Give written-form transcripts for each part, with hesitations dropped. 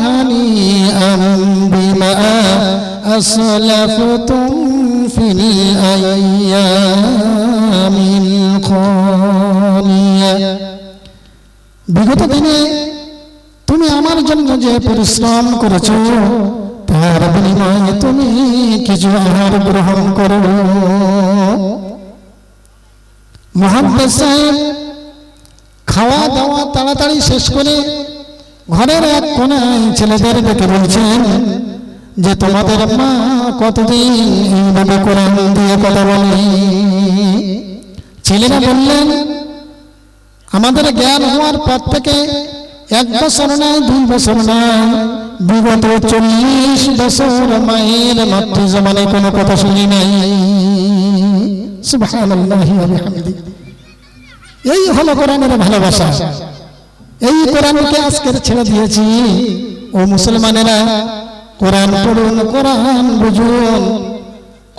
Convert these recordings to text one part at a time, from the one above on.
হানিআম বিমা আসলাফতুম ফিল আইয়ামিল খালিয়া। বিগত দিনে তুমি আমার জন্য যে পরিশ্রম করেছো তার বিনিময়ে তুমি কিছু আহার গ্রহণ করো। মুহাম্মদ সাহেব খাওয়া দাওয়া তাড়াতাড়ি শেষ করে ঘরের এক কোণায় ছেলেদের ডেকে বলছেন যে তোমাদের মা কতদিন এইভাবে কোরআন দিয়ে কথা বলে? ছেলেরা বললেন আমাদের জ্ঞান হওয়ার পর থেকে 1 বছর নয় 2 বছর নয়, বিগত 40 বছর মায়ের মাতৃ জমানে কোনো কথা শুনি নাই। সুবহানাল্লাহি ওয়া বিহামদিহি। এই হলো কোরআনের ভালোবাসা। এই কোরআনকে আজকে ছেড়ে দিয়েছি। ও মুসলমানেরা, কোরআন পড়ুন, কোরআন বুঝুন,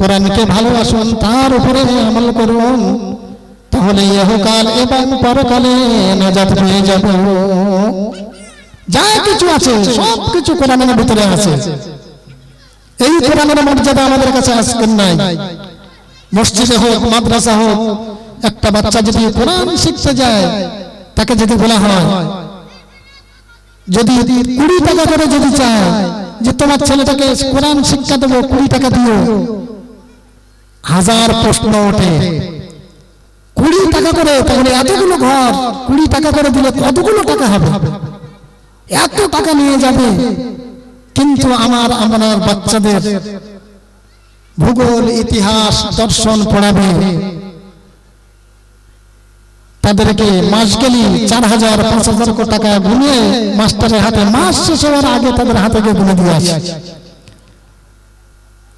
কোরআনকে ভালোবাসুন, তার উপরে আমল করুন, তাহলে ইহকাল এবং পরকালে নাজাত পেয়ে যাব। যা কিছু আছে সব কিছু কোরআনের ভিতরে আছে। এই কোরআনের মর্যাদা আমাদের কাছে আজকে নাই। মসজিদে হোক মাদ্রাসা হোক, একটা বাচ্চা যদি কোরআন শিখতে যায়, তাকে যদি বলা হয় যদি 20 টাকা করে যদি চায় যে তোমার ছেলেটাকে কোরআন শিক্ষা দেবো 20 টাকা দিও, 1000 প্রশ্ন ওঠে। 20 টাকা করে, তাহলে এতগুলো ঘর 20 টাকা করে দিলে কতগুলো টাকা হবে? এত টাকা নিয়ে যাবে। কিন্তু আমার বাচ্চাদের ভূগোল, ইতিহাস, দর্শন পড়াবে, তাদেরকে মাস গেলে 4000-5000 টাকা গুনে মাস্টারের হাতে মাস শেষ হওয়ার আগে তাদের হাতে গুনে দিয়ে আসে।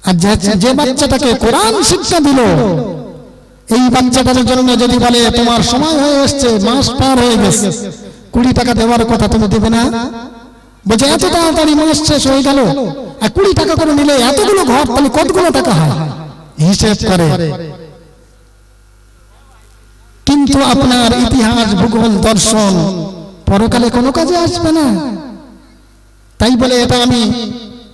আর যে বাচ্চাটাকে কোরআন শিক্ষা দিল, এই বাচ্চাটার জন্য যদি বলে তোমার সময় হয়ে এসছে, মাস পার হয়ে গেছে, 20 টাকা দেওয়ার কথা তুমি দেবে না? বলছে এত তাড়াতাড়ি মাস শেষ হয়ে গেল, আর 20 টাকা করে নিলে এতগুলো ঘর, তাহলে কতগুলো টাকা হয় হিসেব করে। কিন্তু আপনার ইতিহাস, ভূগোল, দর্শন পরকালে কোনো কাজে আসবে না। তাই বলে এটা আমি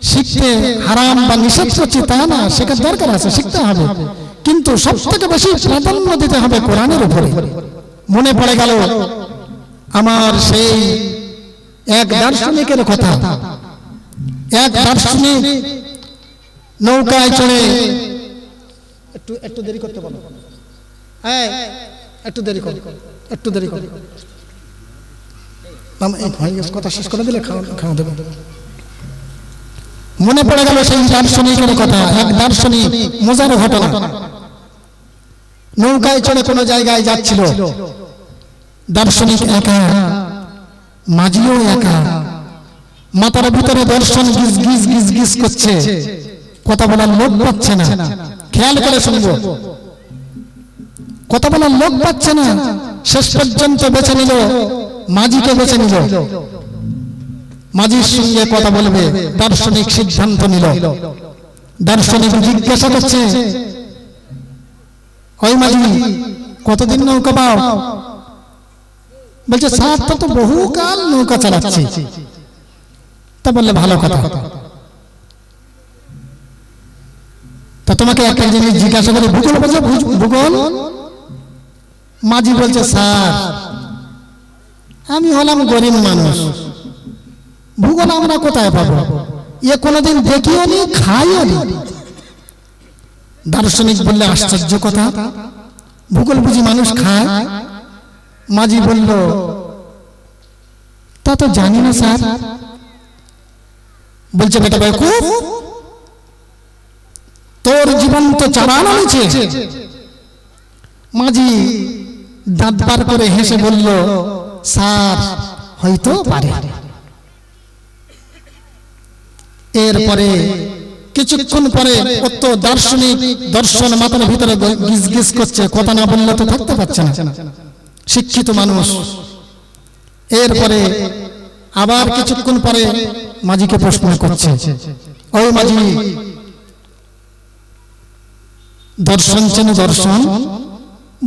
শিখতে হারাম বা নিষেধ করছি তা না, শেখার দরকার আছে, শিখতে হবে, কিন্তু সবথেকে বেশি প্রাধান্য দিতে হবে কোরআনের উপরে। মনে পড়ে গেল আমার সেই এক দার্শনিকের কথা। এক দার্শনিক নৌকায় চড়ে, একটু দেরি করতে বলো, হ্যাঁ একটু দেরি কর, একটু দেরি কর, কথা শেষ করে দিলে খাওয়া দেবে। মনে পড়ে গেল সেই দার্শনিকের কথা। এক দার্শনিক, মজার ঘটনা। নৌকায় চড়ে কোনো জায়গায় যাচ্ছিল। দার্শনিক একা, মাঝিও একা, মাথার ভিতরে দর্শন গিজ গিজ গিজ গিজ করছে, কথা বলার লোক পাচ্ছে না। খেয়াল করে শুনবো, কথা বলার লোক পাচ্ছে না। শেষ পর্যন্ত বেছে নিল, মাঝিকে বেছে নিল, মাঝির সঙ্গে কথা বলবে। দার্শনিক সিদ্ধান্ত নিল। দার্শনিক জিজ্ঞাসা করছে, ওই মাঝি কতদিন নৌকা পাও? বলছে স্যার তো বহুকাল নৌকা চালাচ্ছি। তা বললে ভালো কথা, তা তোমাকে একটা জিনিস জিজ্ঞাসা করে, ভূগোল বলছে ভূগোল? মাঝি বলছে স্যার আমি হলাম গরিব মানুষ, ভূগোল আমরা কোথায় পাবো? এ কোনোদিন দেখিও নি, খাইও নি। দার্শনিক বললে আশ্চর্য কথা, ভূগোল বুঝি মানুষ খায়? মাঝি বলল তা তো জানি না স্যার। বলছে বেটা বেকুব, তোর জীবন তো চালানো আছে। মাঝি দাঁত বার করে হেসে বলল স্যার হয়তো পারে। এরপরে কিছুক্ষণ পরে অত দার্শনিক দর্শন মাথার ভিতরে গিজ গিজ করছে, কথা না বললে তো থাকতে পারছে না, শিক্ষিত মানুষ। এরপরে আবার কিছুক্ষণ পরে মাঝিকে প্রশ্ন করছে, ওই মাঝি দর্শন চেন দর্শন?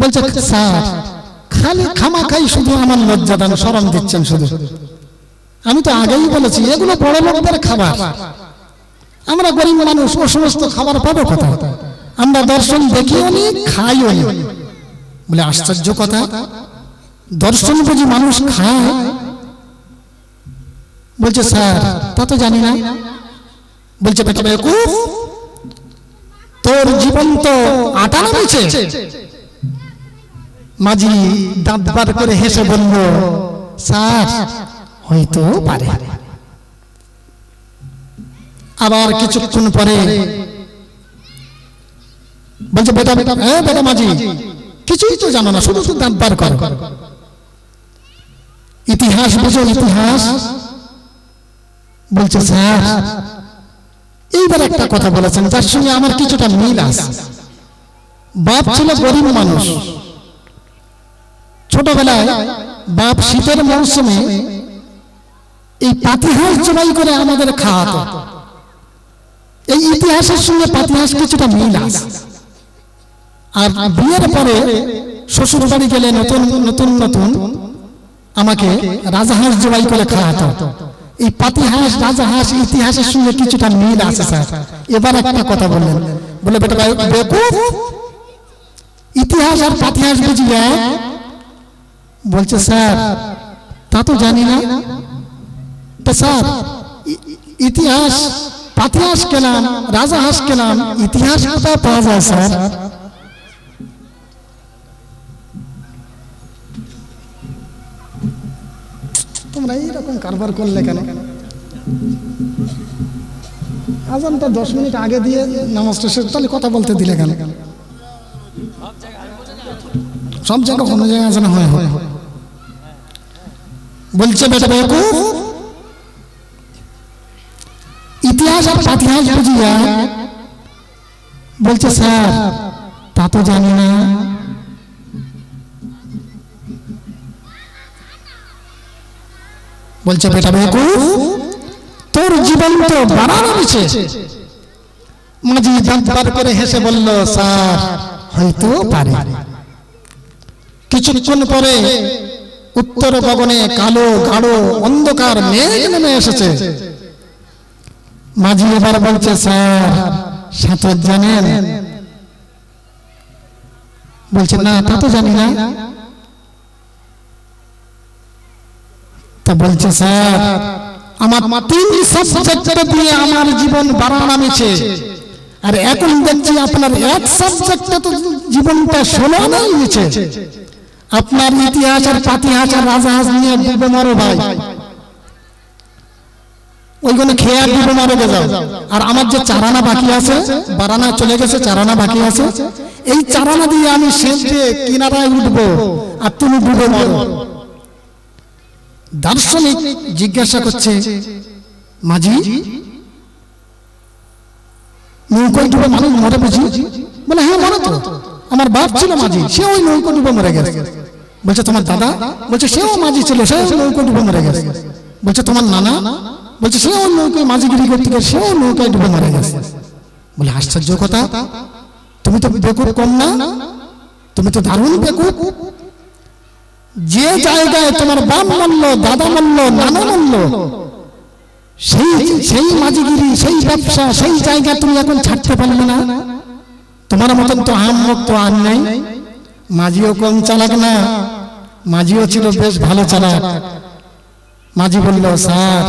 বলছে স্যার খালি খামাখাই শুধু আমার লজ্জা দান, শরম দিচ্ছেন শুধু। আমি তো আগেই বলেছি এগুলো বড় লোকদের খাবার, আমরা গরিব মানুষ ও সমস্ত খাবার পাবো কোথায়? আমরা দর্শন দেখিও নি খাইও নি। বলে আশ্চর্য কথা, দর্শন বুঝি মানুষ খায়? বলছে স্যার তা তো জানি না। বলছে বেটা বেকুফ, তোর জীবন তো আটা নামেছে। মাঝি দাঁত বার করে হেসে বলল, স্যার হয়তো পারে। আবার কিছুক্ষণ পরে বলছে বেটা বেটা বেটা মাঝি, কিছুই তো জানো না, শুধু শুধু দাঁত বার করো। ইতিহাস বুঝো, ইতিহাস? বলছে স্যার এইবার একটা কথা বলেছেন যার সঙ্গে আমার কিছুটা মিল আছে। বাপ ছিল গরিব মানুষ, ছোটবেলায় বাপ শীতের মৌসুমে এই পাতিহাঁস জবাই করে আমাদের খাওয়াতো। এই ইতিহাসের সঙ্গে পাতিহাঁস কিছুটা মিল আছে। আর বিয়ের পরে শ্বশুর বাড়ি গেলে নতুন নতুন নতুন আমাকে রাজাহাঁস জবাই করে খাওয়াতো। এই পাতিহাঁস রাজাহাঁস ইতিহাসের সঙ্গে কিছুটা মিল আছে স্যার। এবার একটা কথা বললেন, বলে বেটা বেকুফ, ইতিহাস আর পাতিহাঁস বুঝি এক? বলছে স্যার তা তো জানি না। তো স্যার ইতিহাস পাতিহাঁস কেনাম, রাজাহাঁস কেনাম, ইতিহাস কোথায় পাওয়া যায় স্যার? তোমরা এইরকম কারবার করলে কেন? আজানটা 10 মিনিট আগে দিয়ে নামাজটা শেষ, তাহলে কথা বলতে দিলে কেন? সব জায়গায় কোনো জায়গায় আজান হয়। বলছে বেটা বেকুফ, ইতিহাস আর পাতিহাঁস বুঝি এক? বলছে স্যার তা তো জানি না। বলছে বেটা বেকুফ, তোর জীবন তো বাড়ানো হয়েছে। মাঝি দাঁত বার করে হেসে বলল, স্যার হয়তো পারে। কিছুক্ষণ পরে উত্তর গগনে কালো গাঢ় অন্ধকার মেঘ নেমে এসেছে। মাঝি এবার বলছে, স্যার সাঁতার জানেন? বলছে না তা তো জানি না। তা বলছে স্যার আমার 3 সাবজেক্ট দিয়ে আমার জীবন বাড়া নামেছে, আর এখন দেখছি আপনার এক সাবজেক্টে তো জীবনটা 16 আনাই নিচে। আপনার ইতিহাস আর পাতিহাঁস আর রাজাহাঁস নিয়ে ডুবে মরো ভাই, ওইগুলো খেয়ে আর ডুবে মরে যাও। আর আমার যে 4 আনা বাকি আছে, বারানা চলে গেছে, 4 আনা বাকি আছে, এই 4 আনা দিয়ে আমি শেষে কিনারায় উঠবো আর তুমি ডুবে মরো। দার্শনিক জিজ্ঞাসা করছে, মাঝি নৌকায় ডুবে মানুষ মরে বুঝি? বলে হ্যাঁ মরে তো, আমার বাপ ছিল মাঝি, সে ওই নৌকা ডুবে মরে গেছে। বলছে তোমার দাদা? বলছে সেও মাঝি ছিল, সেও নৌকা ডুবে মরে গেছে। বলছে তোমার নানা? বলছে সেও নৌকায় মাঝিগিরি করতে গিয়ে সেও নৌকায় ডুবে মরে গেছে। বলে আশ্চর্য কথা, তুমি তো বেকুব কম না, তুমি তো দারুণ বেকুব। যে জায়গায় তোমার বাপ মরল, দাদা মরল, নানা মরল, সেই মাঝিগিরি, সেই ব্যবসা, সেই জায়গা তুমি এখন ছাড়তে পারলে না। তোমার মতন তো আম মুক্ত আর নাই। মাঝিও কম চালাক না, মাঝিও ছিল বেশ ভালো চালাক। মাঝি বলল, স্যার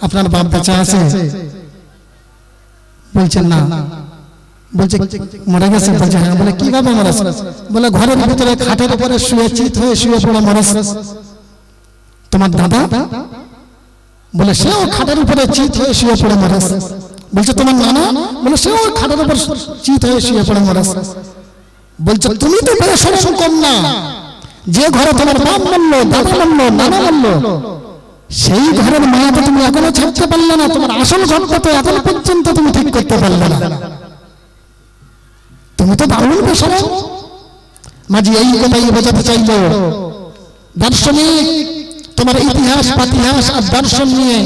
আপনার বাপ বেঁচে আছে? বলছেন না। বলছে মরে গেছে? বলছে হ্যাঁ। বলে কিভাবে মরেছে? বলে ঘরের ভিতরে খাটের উপরে শুয়ে চিত হয়ে শুয়ে পড়ে মরেছে। তোমার দাদা? বলে সেও খাটের উপরে চিত হয়ে শুয়ে পড়ে মরেছে। বলছে তোমার নানা? বলে সেও খাটের উপর চিত হয়ে শুয়ে পড়ে মরেছে। বলছে তুমি তো বেশ কম না, যে ঘরে তোমার বাপ মরল, দাদা মরল, নানা মরল, সেই ঘরের মায়াটা তুমি এখনো ছাড়তে পারলে না। তোমার আসল ঘরটা তো এখন পর্যন্ত তুমি ঠিক করতে পারলে না। তুমি তো দারুণ বেশরম। মাঝি এই কথাই বোঝাতে চাইল, দার্শনিক তোমার ইতিহাস পাতিহাস আর দর্শন নিয়ে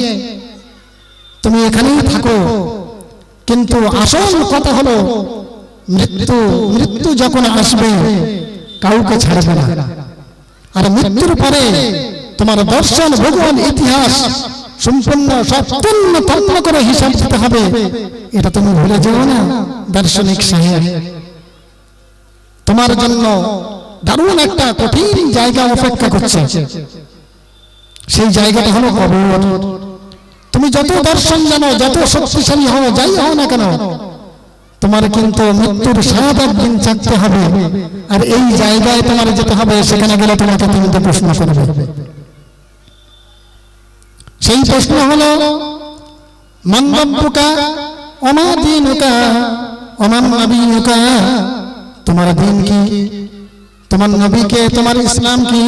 তুমি এখানেই থাকো, কিন্তু আসল কথা হলো মৃত্যু। মৃত্যু যখন আসবে কাউকে ছাড়বে না। আর মৃত্যুর পরে তোমার দর্শন ভূগোল ইতিহাস সম্পূর্ণ সম্পূর্ণ করে হিসাব দিতে হবে, এটা তুমি ভুলে যেও না দার্শনিক সাহেব। তোমার জন্য দারুণ একটা কঠিন জায়গা অপেক্ষা করছে, সেই জায়গাটা হলো কবর। তুমি যত দর্শন জানো, যত শক্তিশালী হও, যাই হও না কেন, তোমার কিন্তু মৃত্যুর স্বাদ একদিন চাকতে হবে। আর এই জায়গায় তোমার যেতে হবে, সেখানে গেলে তোমাকে তিনটে প্রশ্ন করবে। সেই প্রশ্ন হলো মান রব্বুকা ওয়া মা দীনুকা ওয়া মান নবিয়ুকা। তোমার দিন কি, তোমার নবীকে, তোমার ইসলাম কি?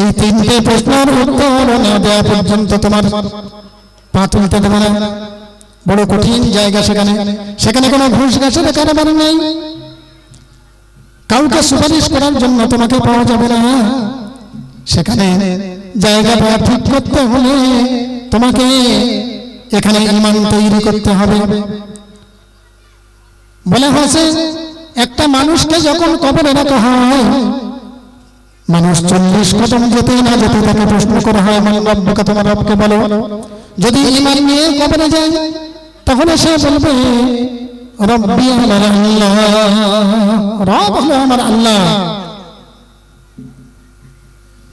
এই তিনটে প্রশ্নের উত্তর না দেওয়া পর্যন্ত তোমার পা তুলতে দেবে না। বড় কঠিন জায়গা সেখানে। সেখানে কোনো ঘুষ গাছের কারবার নেই, কাউকে সুপারিশ করার জন্য তোমাকে পাওয়া যাবে না। সেখানে জায়গাটা ঠিক করতে হলে তোমাকে এখানে ঈমান তৈরি করতে হবে। বলা হয়েছে একটা মানুষকে যখন কবরে রাখা হয়, মানুষ 40 কদম যেতে না যেতে তাকে প্রশ্ন করা হয় মান রব্বুকা, তোমার রবকে বলো। যদি ঈমান নিয়ে কবরে যায় তাহলে সে বলবে রব্বি আল্লাহ, রব হলো আমার আল্লাহ।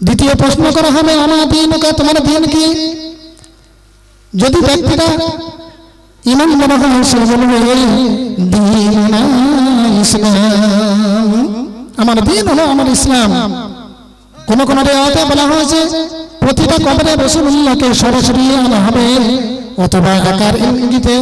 দ্বিতীয় প্রশ্ন করা হবে আমা দীনুকা, তোমার দিন কি? যদি ব্যক্তিটা ঈমান মনে হয় সে বলবে দীনুনা ইসলাম, আমার দিন হলো আমার ইসলাম। কোন কোন রিওয়ায়াতে বলা হয়েছে প্রতিটা কবরে রাসূলুল্লাহকে সরাসরি আনা হবে অথবা আকার ইঙ্গিতে